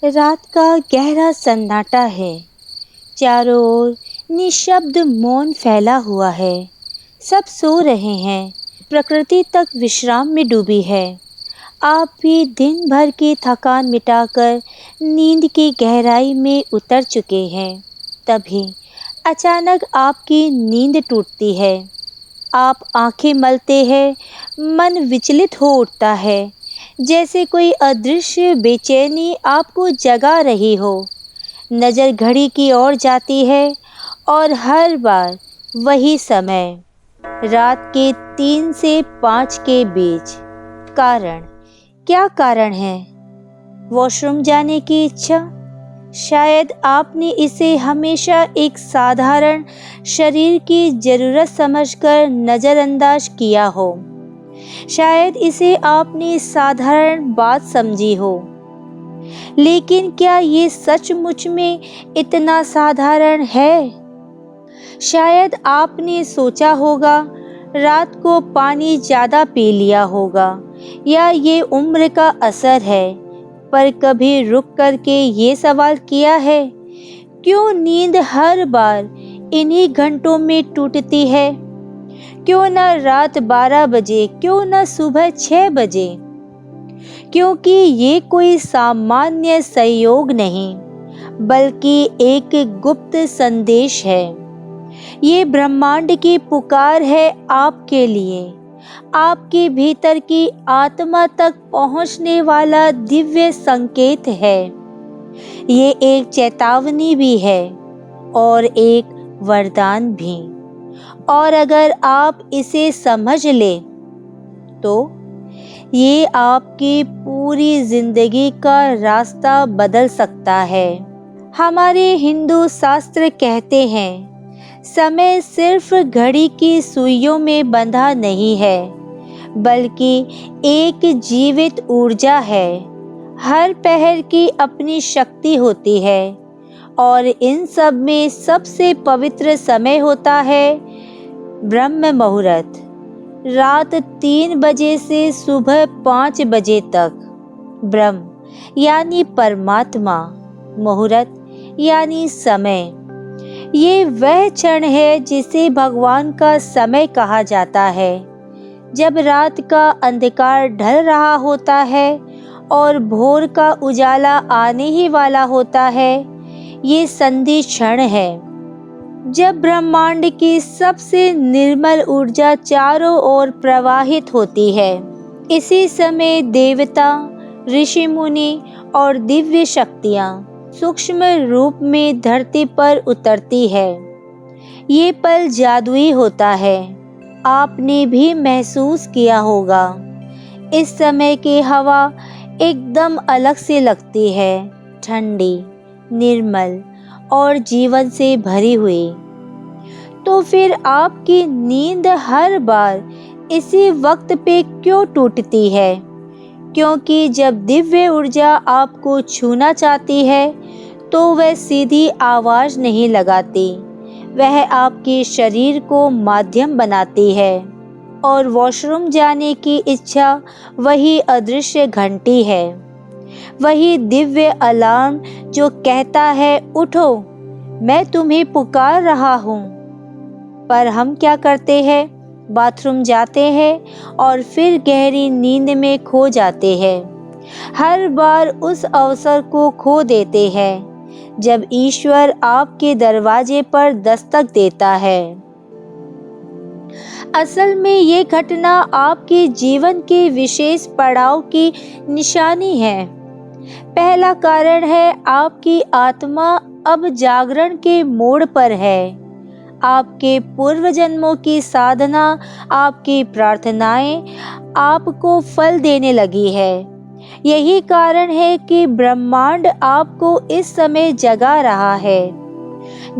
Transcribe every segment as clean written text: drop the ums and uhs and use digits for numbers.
रात का गहरा सन्नाटा है। चारों ओर निशब्द मौन फैला हुआ है। सब सो रहे हैं। प्रकृति तक विश्राम में डूबी है। आप भी दिन भर की थकान मिटाकर नींद की गहराई में उतर चुके हैं। तभी अचानक आपकी नींद टूटती है। आप आंखें मलते हैं, मन विचलित हो उठता है, जैसे कोई अदृश्य बेचैनी आपको जगा रही हो। नज़र घड़ी की ओर जाती है और हर बार वही समय, रात के 3 से 5 के बीच। कारण, क्या कारण है? वॉशरूम जाने की इच्छा? शायद आपने इसे हमेशा एक साधारण शरीर की ज़रूरत समझकर नज़रअंदाज किया हो। शायद इसे आपने साधारण बात समझी हो। लेकिन क्या ये सचमुच में इतना साधारण है? शायद आपने सोचा होगा, रात को पानी ज़्यादा पी लिया होगा, या ये उम्र का असर है। पर कभी रुक कर के ये सवाल किया है, क्यों नींद हर बार इन्हीं घंटों में टूटती है? क्यों न रात 12 बजे, क्यों न सुबह 6 बजे? क्योंकि ये कोई सामान्य संयोग नहीं, बल्कि एक गुप्त संदेश है। ये ब्रह्मांड की पुकार है आपके लिए, आपके भीतर की आत्मा तक पहुंचने वाला दिव्य संकेत है। ये एक चेतावनी भी है और एक वरदान भी। और अगर आप इसे समझ ले तो ये आपकी पूरी जिंदगी का रास्ता बदल सकता है। हमारे हिंदू शास्त्र कहते हैं, समय सिर्फ घड़ी की सुइयों में बंधा नहीं है, बल्कि एक जीवित ऊर्जा है। हर पहर की अपनी शक्ति होती है और इन सब में सबसे पवित्र समय होता है ब्रह्म मुहूर्त, रात 3 बजे से सुबह 5 बजे तक। ब्रह्म यानी परमात्मा, मुहूर्त यानी समय। ये वह क्षण है जिसे भगवान का समय कहा जाता है, जब रात का अंधकार ढल रहा होता है और भोर का उजाला आने ही वाला होता है। ये संधि क्षण है जब ब्रह्मांड की सबसे निर्मल ऊर्जा चारों ओर प्रवाहित होती है। इसी समय देवता, ऋषि मुनि और दिव्य शक्तियाँ सूक्ष्म रूप में धरती पर उतरती है। ये पल जादुई होता है। आपने भी महसूस किया होगा, इस समय की हवा एकदम अलग से लगती है, ठंडी, निर्मल और जीवन से भरी हुई। तो फिर आपकी नींद हर बार इसी वक्त पे क्यों टूटती है? क्योंकि जब दिव्य ऊर्जा आपको छूना चाहती है तो वह सीधी आवाज नहीं लगाती, वह आपके शरीर को माध्यम बनाती है। और वॉशरूम जाने की इच्छा वही अदृश्य घंटी है, वही दिव्य अलार्म जो कहता है, उठो, मैं तुम्हें पुकार रहा हूँ। पर हम क्या करते हैं? बाथरूम जाते हैं और फिर गहरी नींद में खो जाते हैं। हर बार उस अवसर को खो देते हैं जब ईश्वर आपके दरवाजे पर दस्तक देता है। असल में ये घटना आपके जीवन के विशेष पड़ाव की निशानी है। पहला कारण है, आपकी आत्मा अब जागरण के मोड़ पर है। आपके पूर्व जन्मों की साधना, आपकी प्रार्थनाएं आपको फल देने लगी है। यही कारण है कि ब्रह्मांड आपको इस समय जगा रहा है।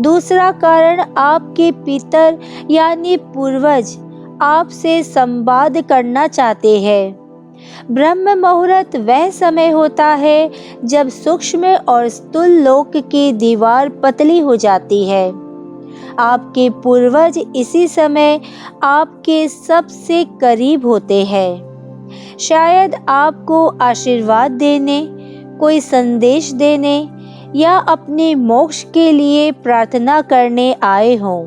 दूसरा कारण, आपके पितर यानी पूर्वज आपसे संवाद करना चाहते हैं। ब्रह्म मुहूर्त वह समय होता है जब सूक्ष्म और स्थूल लोक की दीवार पतली हो जाती है। आपके पूर्वज इसी समय आपके सबसे करीब होते हैं, शायद आपको आशीर्वाद देने, कोई संदेश देने या अपने मोक्ष के लिए प्रार्थना करने आए हों।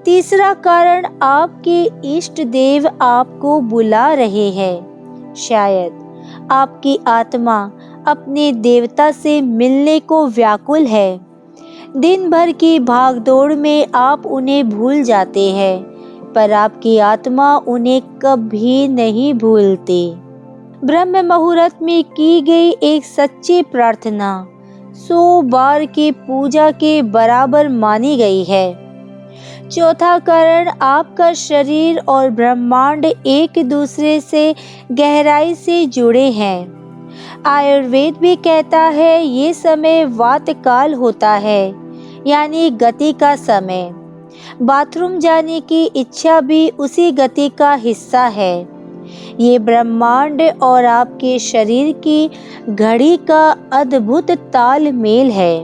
तीसरा कारण, आपके इष्ट देव आपको बुला रहे हैं। शायद आपकी आत्मा अपने देवता से मिलने को व्याकुल है। दिन भर की भागदौड़ में आप उन्हें भूल जाते हैं, पर आपकी आत्मा उन्हें कभी नहीं भूलती। ब्रह्म मुहूर्त में की गई एक सच्ची प्रार्थना 100 बार की पूजा के बराबर मानी गई है। चौथा कारण, आपका शरीर और ब्रह्मांड एक दूसरे से गहराई से जुड़े हैं। आयुर्वेद भी कहता है ये समय वात काल होता है, यानी गति का समय। बाथरूम जाने की इच्छा भी उसी गति का हिस्सा है। ये ब्रह्मांड और आपके शरीर की घड़ी का अद्भुत तालमेल है।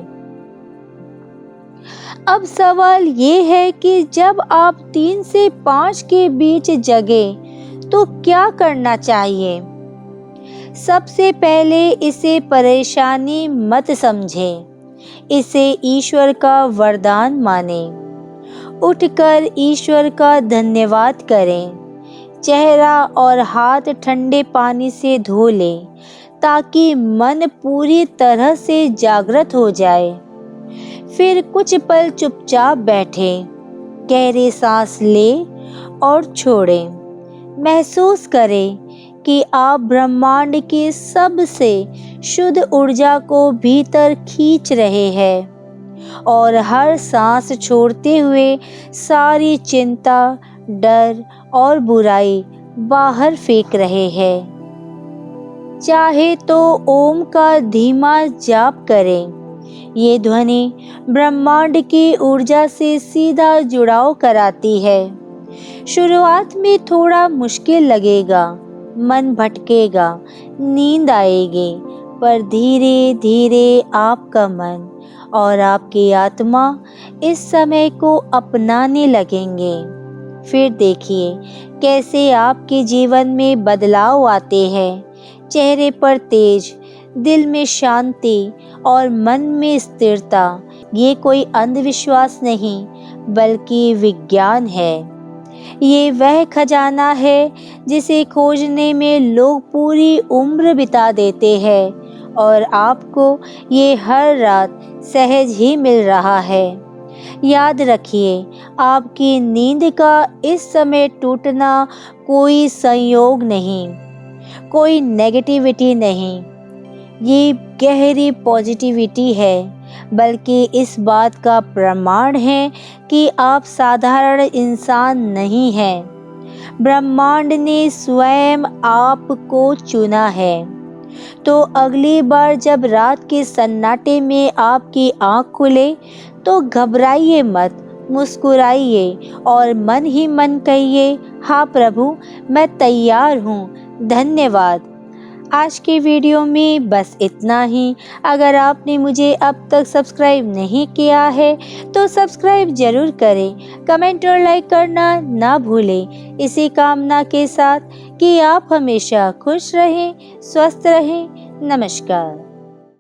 अब सवाल ये है कि जब आप 3 से 5 के बीच जगे तो क्या करना चाहिए। सबसे पहले इसे परेशानी मत समझें, इसे ईश्वर का वरदान मानें। उठकर ईश्वर का धन्यवाद करें। चेहरा और हाथ ठंडे पानी से धो लें ताकि मन पूरी तरह से जागृत हो जाए। फिर कुछ पल चुपचाप बैठें, गहरी सांस लें और छोड़ें। महसूस करें कि आप ब्रह्मांड की सबसे शुद्ध ऊर्जा को भीतर खींच रहे हैं और हर सांस छोड़ते हुए सारी चिंता, डर और बुराई बाहर फेंक रहे हैं। चाहे तो ओम का धीमा जाप करें। ये ध्वनि ब्रह्मांड की ऊर्जा से सीधा जुड़ाव कराती है। शुरुआत में थोड़ा मुश्किल लगेगा, मन भटकेगा, नींद आएगी, पर धीरे धीरे आपका मन और आपकी आत्मा इस समय को अपनाने लगेंगे। फिर देखिए कैसे आपके जीवन में बदलाव आते हैं। चेहरे पर तेज, दिल में शांति और मन में स्थिरता। ये कोई अंधविश्वास नहीं, बल्कि विज्ञान है। ये वह खजाना है जिसे खोजने में लोग पूरी उम्र बिता देते हैं और आपको ये हर रात सहज ही मिल रहा है। याद रखिए, आपकी नींद का इस समय टूटना कोई संयोग नहीं, कोई नेगेटिविटी नहीं, ये गहरी पॉजिटिविटी है, बल्कि इस बात का प्रमाण है कि आप साधारण इंसान नहीं हैं। ब्रह्मांड ने स्वयं आपको चुना है। तो अगली बार जब रात के सन्नाटे में आपकी आँख खुले तो घबराइए मत, मुस्कुराइए और मन ही मन कहिए, हाँ प्रभु, मैं तैयार हूँ, धन्यवाद। आज के वीडियो में बस इतना ही। अगर आपने मुझे अब तक सब्सक्राइब नहीं किया है तो सब्सक्राइब जरूर करें, कमेंट और लाइक करना ना भूलें। इसी कामना के साथ कि आप हमेशा खुश रहें, स्वस्थ रहें। नमस्कार।